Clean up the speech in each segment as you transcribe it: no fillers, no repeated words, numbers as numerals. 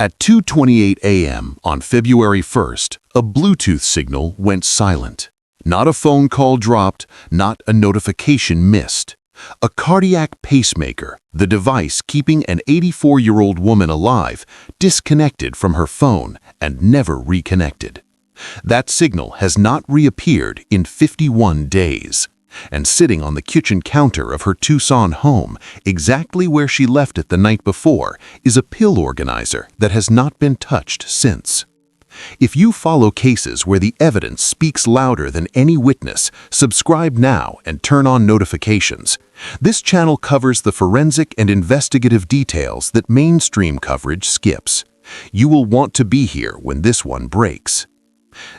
At 2:28 a.m. on February 1st, a Bluetooth signal went silent. Not a phone call dropped, not a notification missed. A cardiac pacemaker, the device keeping an 84-year-old woman alive, disconnected from her phone and never reconnected. That signal has not reappeared in 51 days. And sitting on the kitchen counter of her Tucson home, exactly where she left it the night before, is a pill organizer that has not been touched since. If you follow cases where the evidence speaks louder than any witness, subscribe now and turn on notifications. This channel covers the forensic and investigative details that mainstream coverage skips. You will want to be here when this one breaks.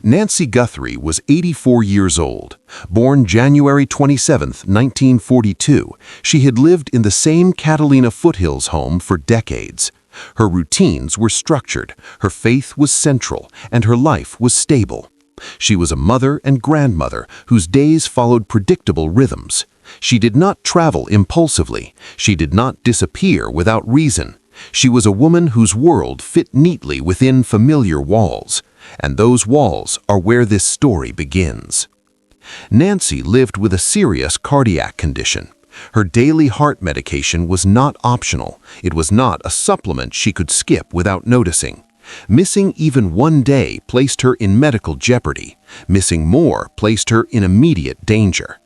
Nancy Guthrie was 84 years old. Born January 27, 1942, she had lived in the same Catalina foothills home for decades. Her routines were structured, her faith was central, and her life was stable. She was a mother and grandmother whose days followed predictable rhythms. She did not travel impulsively. She did not disappear without reason. She was a woman whose world fit neatly within familiar walls. And those walls are where this story begins. Nancy lived with a serious cardiac condition. Her daily heart medication was not optional. It was not a supplement she could skip without noticing. Missing even one day placed her in medical jeopardy. Missing more placed her in immediate danger.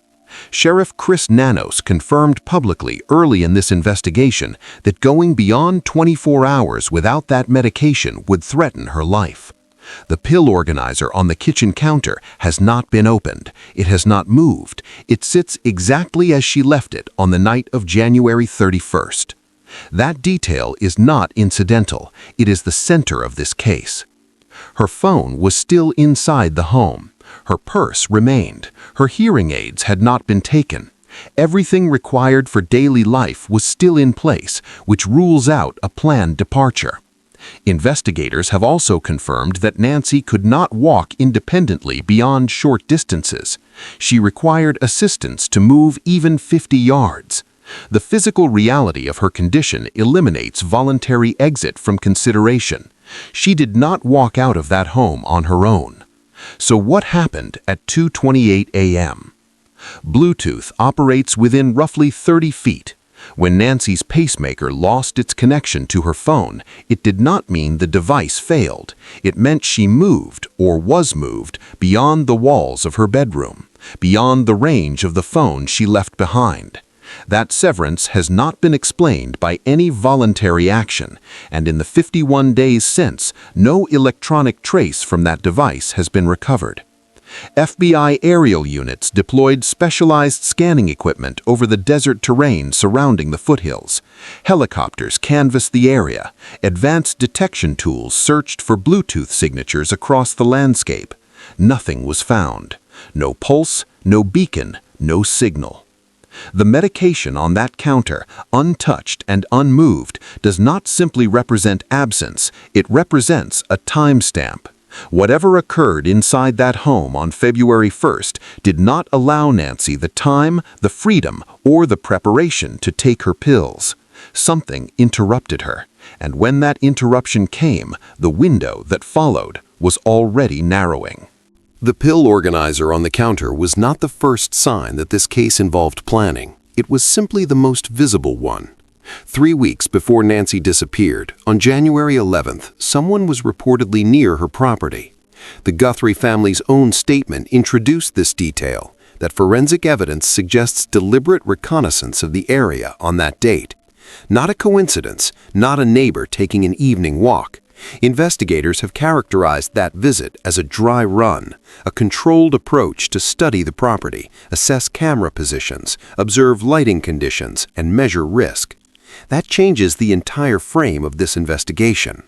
Sheriff Chris Nanos confirmed publicly early in this investigation that going beyond 24 hours without that medication would threaten her life. The pill organizer on the kitchen counter has not been opened. It has not moved. It sits exactly as she left it on the night of January 31st. That detail is not incidental. It is the center of this case. Her phone was still inside the home. Her purse remained. Her hearing aids had not been taken. Everything required for daily life was still in place, which rules out a planned departure. Investigators have also confirmed that Nancy could not walk independently beyond short distances. She required assistance to move even 50 yards. The physical reality of her condition eliminates voluntary exit from consideration. She did not walk out of that home on her own. So what happened at 2:28 a.m.? Bluetooth operates within roughly 30 feet. When Nancy's pacemaker lost its connection to her phone, it did not mean the device failed. It meant she moved, or was moved, beyond the walls of her bedroom, beyond the range of the phone she left behind. That severance has not been explained by any voluntary action, and in the 51 days since, no electronic trace from that device has been recovered. FBI aerial units deployed specialized scanning equipment over the desert terrain surrounding the foothills. Helicopters canvassed the area. Advanced detection tools searched for Bluetooth signatures across the landscape. Nothing was found. No pulse, no beacon, no signal. The medication on that counter, untouched and unmoved, does not simply represent absence. It represents a timestamp. Whatever occurred inside that home on February 1st did not allow Nancy the time, the freedom, or the preparation to take her pills. Something interrupted her, and when that interruption came, the window that followed was already narrowing. The pill organizer on the counter was not the first sign that this case involved planning. It was simply the most visible one. 3 weeks before Nancy disappeared, on January 11th, someone was reportedly near her property. The Guthrie family's own statement introduced this detail, that forensic evidence suggests deliberate reconnaissance of the area on that date. Not a coincidence, not a neighbor taking an evening walk. Investigators have characterized that visit as a dry run, a controlled approach to study the property, assess camera positions, observe lighting conditions, and measure risk. That changes the entire frame of this investigation.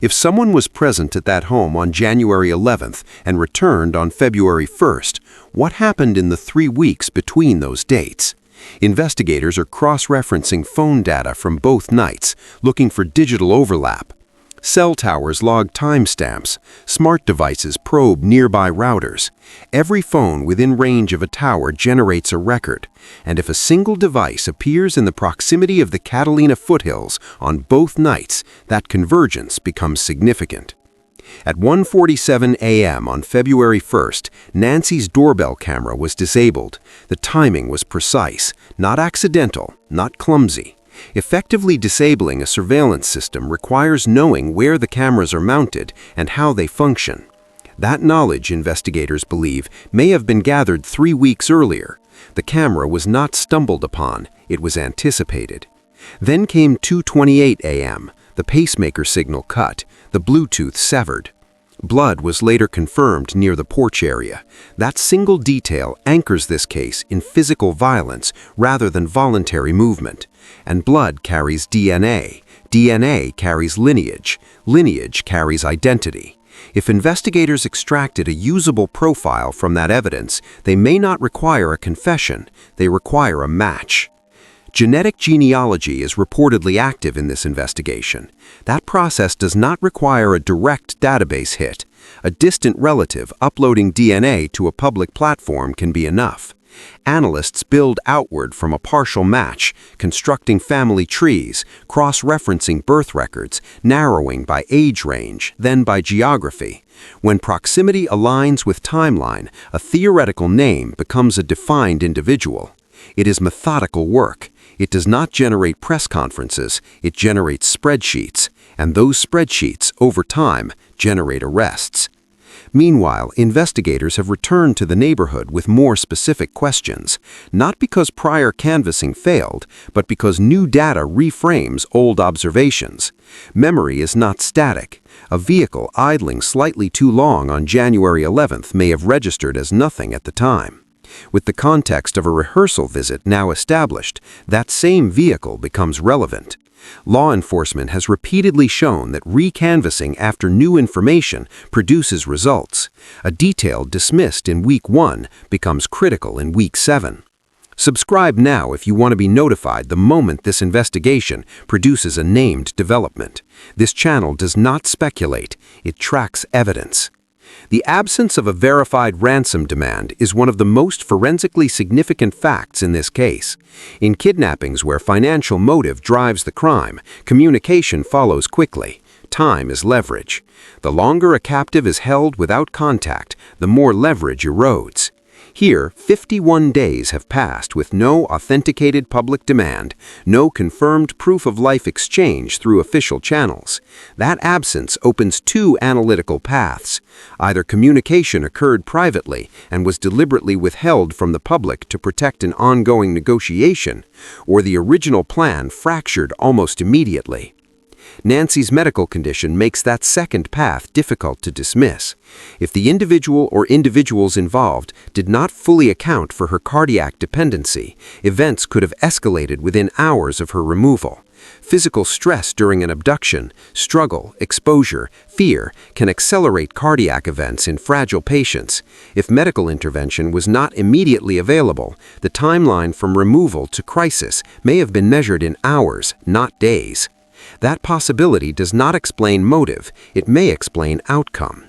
If someone was present at that home on January 11th and returned on February 1st, what happened in the 3 weeks between those dates? Investigators are cross-referencing phone data from both nights, looking for digital overlap. Cell towers log timestamps. Smart devices probe nearby routers. Every phone within range of a tower generates a record, and if a single device appears in the proximity of the Catalina foothills on both nights, that convergence becomes significant. At 1:47 a.m. on February 1st, Nancy's doorbell camera was disabled. The timing was precise, not accidental, not clumsy. Effectively disabling a surveillance system requires knowing where the cameras are mounted and how they function. That knowledge, investigators believe, may have been gathered 3 weeks earlier. The camera was not stumbled upon, it was anticipated. Then came 2:28 a.m., the pacemaker signal cut, the Bluetooth severed. Blood was later confirmed near the porch area. That single detail anchors this case in physical violence rather than voluntary movement. And blood carries DNA. DNA carries lineage. Lineage carries identity. If investigators extracted a usable profile from that evidence, they may not require a confession, they require a match. Genetic genealogy is reportedly active in this investigation. That process does not require a direct database hit. A distant relative uploading DNA to a public platform can be enough. Analysts build outward from a partial match, constructing family trees, cross-referencing birth records, narrowing by age range, then by geography. When proximity aligns with timeline, a theoretical name becomes a defined individual. It is methodical work. It does not generate press conferences, it generates spreadsheets, and those spreadsheets, over time, generate arrests. Meanwhile, investigators have returned to the neighborhood with more specific questions, not because prior canvassing failed, but because new data reframes old observations. Memory is not static. A vehicle idling slightly too long on January 11th may have registered as nothing at the time. With the context of a rehearsal visit now established, that same vehicle becomes relevant. Law enforcement has repeatedly shown that recanvassing after new information produces results. A detail dismissed in week 1 becomes critical in week 7. Subscribe now if you want to be notified the moment this investigation produces a named development. This channel does not speculate, it tracks evidence. The absence of a verified ransom demand is one of the most forensically significant facts in this case. In kidnappings where financial motive drives the crime, communication follows quickly. Time is leverage. The longer a captive is held without contact, the more leverage erodes. Here, 51 days have passed with no authenticated public demand, no confirmed proof-of-life exchange through official channels. That absence opens 2 analytical paths. Either communication occurred privately and was deliberately withheld from the public to protect an ongoing negotiation, or the original plan fractured almost immediately. Nancy's medical condition makes that second path difficult to dismiss. If the individual or individuals involved did not fully account for her cardiac dependency, events could have escalated within hours of her removal. Physical stress during an abduction, struggle, exposure, fear can accelerate cardiac events in fragile patients. If medical intervention was not immediately available, the timeline from removal to crisis may have been measured in hours, not days. That possibility does not explain motive, it may explain outcome.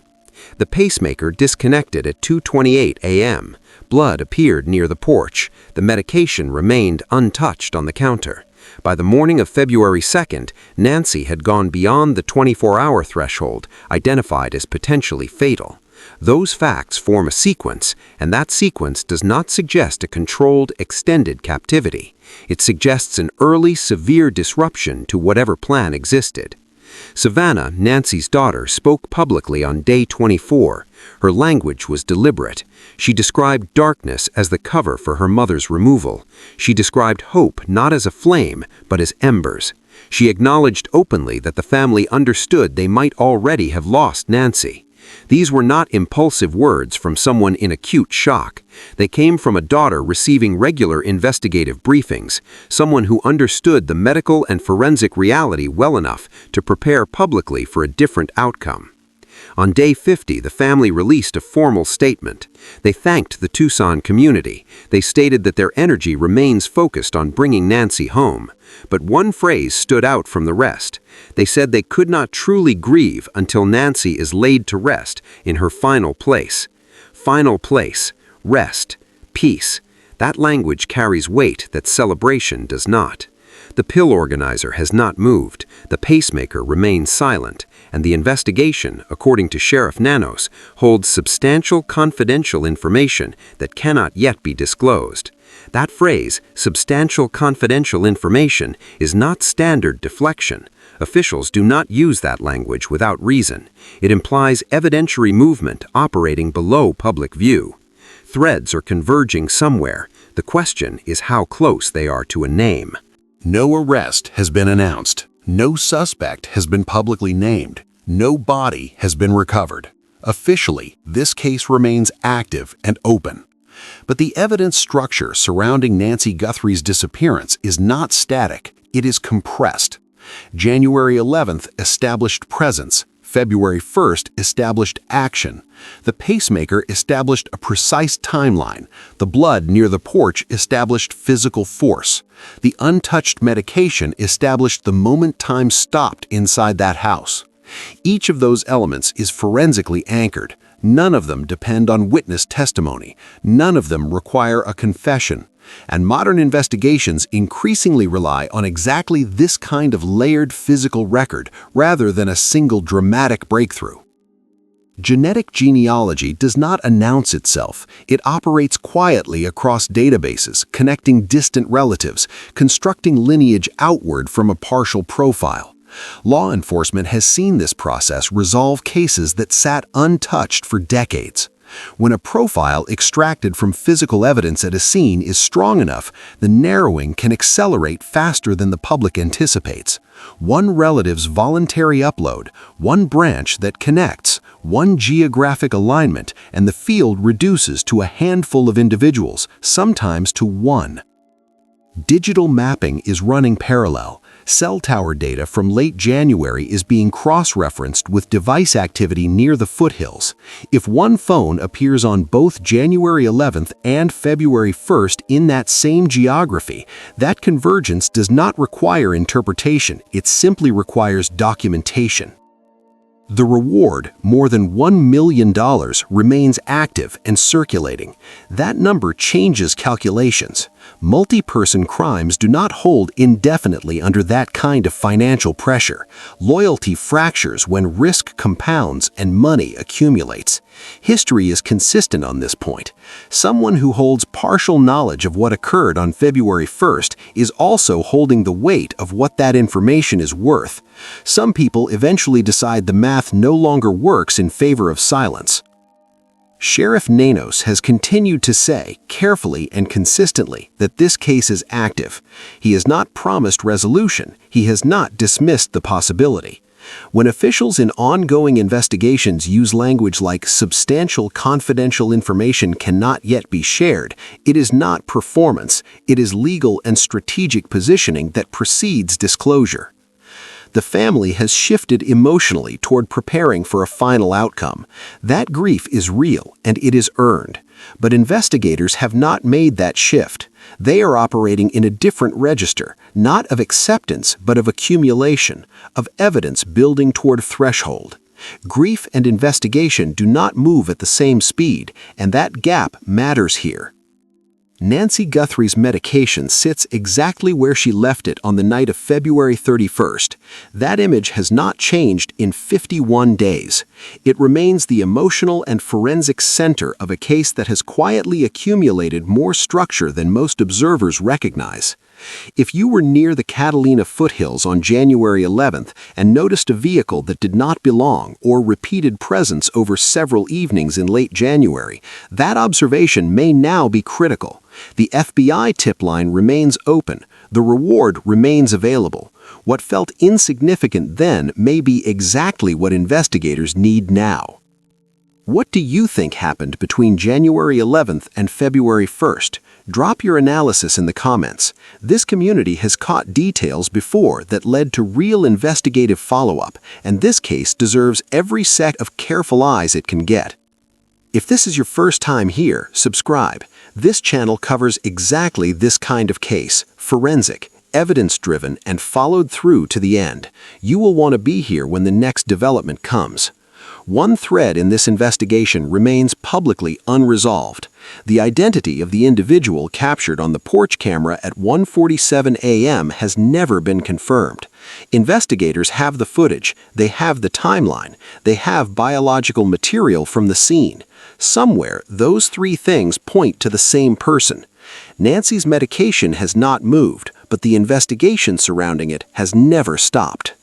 The pacemaker disconnected at 2:28 a.m. Blood appeared near the porch. The medication remained untouched on the counter. By the morning of February 2nd, Nancy had gone beyond the 24-hour threshold, identified as potentially fatal. Those facts form a sequence, and that sequence does not suggest a controlled, extended captivity. It suggests an early, severe disruption to whatever plan existed. Savannah, Nancy's daughter, spoke publicly on day 24. Her language was deliberate. She described darkness as the cover for her mother's removal. She described hope not as a flame, but as embers. She acknowledged openly that the family understood they might already have lost Nancy. These were not impulsive words from someone in acute shock. They came from a daughter receiving regular investigative briefings, someone who understood the medical and forensic reality well enough to prepare publicly for a different outcome. On day 50, the family released a formal statement. They thanked the Tucson community. They stated that their energy remains focused on bringing Nancy home. But one phrase stood out from the rest. They said they could not truly grieve until Nancy is laid to rest in her final place. Final place, rest, peace. That language carries weight that celebration does not. The pill organizer has not moved, the pacemaker remains silent, and the investigation, according to Sheriff Nanos, holds substantial confidential information that cannot yet be disclosed. That phrase, substantial confidential information, is not standard deflection. Officials do not use that language without reason. It implies evidentiary movement operating below public view. Threads are converging somewhere. The question is how close they are to a name. No arrest has been announced. No suspect has been publicly named. No body has been recovered. Officially, this case remains active and open. But the evidence structure surrounding Nancy Guthrie's disappearance is not static. It is compressed. January 11th established presence. February 1st established action. The pacemaker established a precise timeline. The blood near the porch established physical force. The untouched medication established the moment time stopped inside that house. Each of those elements is forensically anchored. None of them depend on witness testimony. None of them require a confession. And modern investigations increasingly rely on exactly this kind of layered physical record rather than a single dramatic breakthrough. Genetic genealogy does not announce itself. It operates quietly across databases, connecting distant relatives, constructing lineage outward from a partial profile. Law enforcement has seen this process resolve cases that sat untouched for decades. When a profile extracted from physical evidence at a scene is strong enough, the narrowing can accelerate faster than the public anticipates. One relative's voluntary upload, one branch that connects, one geographic alignment, and the field reduces to a handful of individuals, sometimes to one. Digital mapping is running parallel. Cell tower data from late January is being cross-referenced with device activity near the foothills. If one phone appears on both January 11th and February 1st in that same geography, that convergence does not require interpretation, it simply requires documentation. The reward, more than $1 million, remains active and circulating. That number changes calculations. Multi-person crimes do not hold indefinitely under that kind of financial pressure. Loyalty fractures when risk compounds and money accumulates. History is consistent on this point. Someone who holds partial knowledge of what occurred on February 1st is also holding the weight of what that information is worth. Some people eventually decide the math no longer works in favor of silence. Sheriff Nanos has continued to say, carefully and consistently, that this case is active. He has not promised resolution. He has not dismissed the possibility. When officials in ongoing investigations use language like substantial confidential information cannot yet be shared, it is not performance, it is legal and strategic positioning that precedes disclosure. The family has shifted emotionally toward preparing for a final outcome. That grief is real and it is earned. But investigators have not made that shift. They are operating in a different register, not of acceptance, but of accumulation, of evidence building toward threshold. Grief and investigation do not move at the same speed, and that gap matters here. Nancy Guthrie's medication sits exactly where she left it on the night of February 31st. That image has not changed in 51 days. It remains the emotional and forensic center of a case that has quietly accumulated more structure than most observers recognize. If you were near the Catalina foothills on January 11th and noticed a vehicle that did not belong or repeated presence over several evenings in late January, that observation may now be critical. The FBI tip line remains open. The reward remains available. What felt insignificant then may be exactly what investigators need now. What do you think happened between January 11th and February 1st? Drop your analysis in the comments. This community has caught details before that led to real investigative follow-up, and this case deserves every set of careful eyes it can get. If this is your first time here, subscribe. This channel covers exactly this kind of case, forensic, evidence-driven, and followed through to the end. You will want to be here when the next development comes. One thread in this investigation remains publicly unresolved: the identity of the individual captured on the porch camera at 1:47 a.m. has never been confirmed. Investigators have the footage, they have the timeline, they have biological material from the scene. Somewhere, those three things point to the same person. Nancy's medication has not moved, but the investigation surrounding it has never stopped.